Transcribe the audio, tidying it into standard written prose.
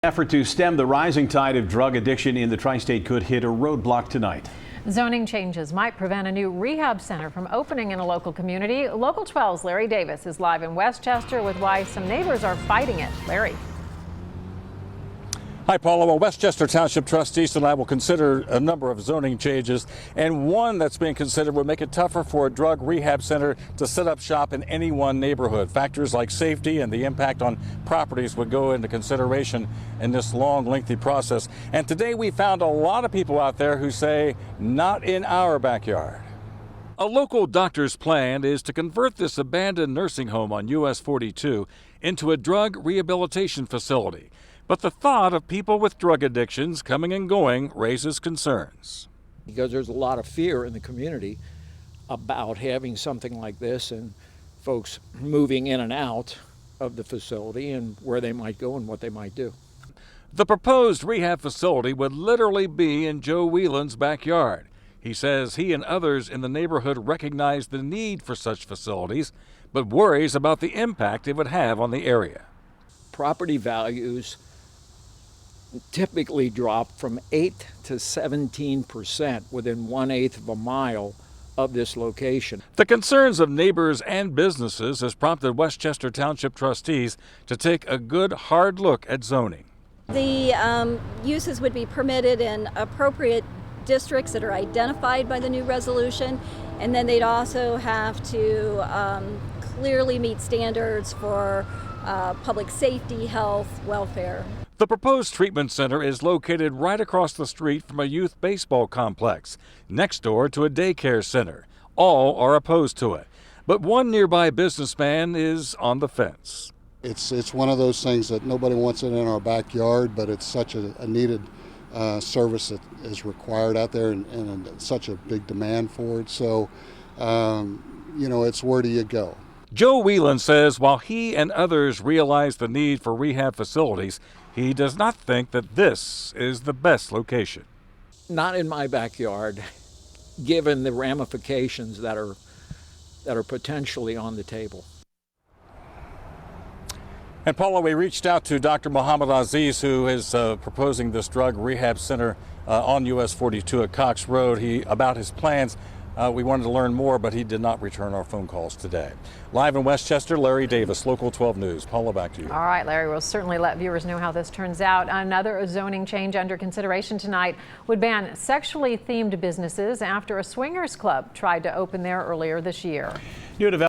Effort to stem the rising tide of drug addiction in the tri-state could hit a roadblock tonight. Zoning changes might prevent a new rehab center from opening in a local community. Local 12's Larry Davis is live in Westchester with why some neighbors are fighting it. Larry. Hi, Paula. Well, Westchester Township trustees tonight will consider a number of zoning changes, and one that's being considered would make it tougher for a drug rehab center to set up shop in any one neighborhood. Factors like safety and the impact on properties would go into consideration in this long, lengthy process. And today we found a lot of people out there who say, not in our backyard. A local doctor's plan is to convert this abandoned nursing home on US 42 into a drug rehabilitation facility. But the thought of people with drug addictions coming and going raises concerns. Because there's a lot of fear in the community about having something like this and folks moving in and out of the facility and where they might go and what they might do. The proposed rehab facility would literally be in Joe Wieland's backyard. He says he and others in the neighborhood recognize the need for such facilities, but worries about the impact it would have on the area. Property values typically drop from 8 to 17% within 1/8 of a mile of this location. The concerns of neighbors and businesses has prompted Westchester Township trustees to take a good hard look at zoning. The uses would be permitted in appropriate districts that are identified by the new resolution, and then they'd also have to clearly meet standards for public safety, health, welfare. The proposed treatment center is located right across the street from a youth baseball complex, next door to a daycare center. All are opposed to it, but one nearby businessman is on the fence. It's one of those things that nobody wants it in our backyard, but it's such a needed service that is required out there and such a big demand for it. So, it's where do you go? Joe Wieland says while he and others realize the need for rehab facilities, he does not think that this is the best location. Not in my backyard, given the ramifications that are potentially on the table. And Paula, we reached out to Dr. Mohammed Aziz, who is proposing this drug rehab center on US 42 at Cox Road. About his plans. We wanted to learn more, but he did not return our phone calls today. Live in Westchester, Larry Davis, Local 12 News. Paula, back to you. All right, Larry, we'll certainly let viewers know how this turns out. Another zoning change under consideration tonight would ban sexually themed businesses after a swingers club tried to open there earlier this year. New development.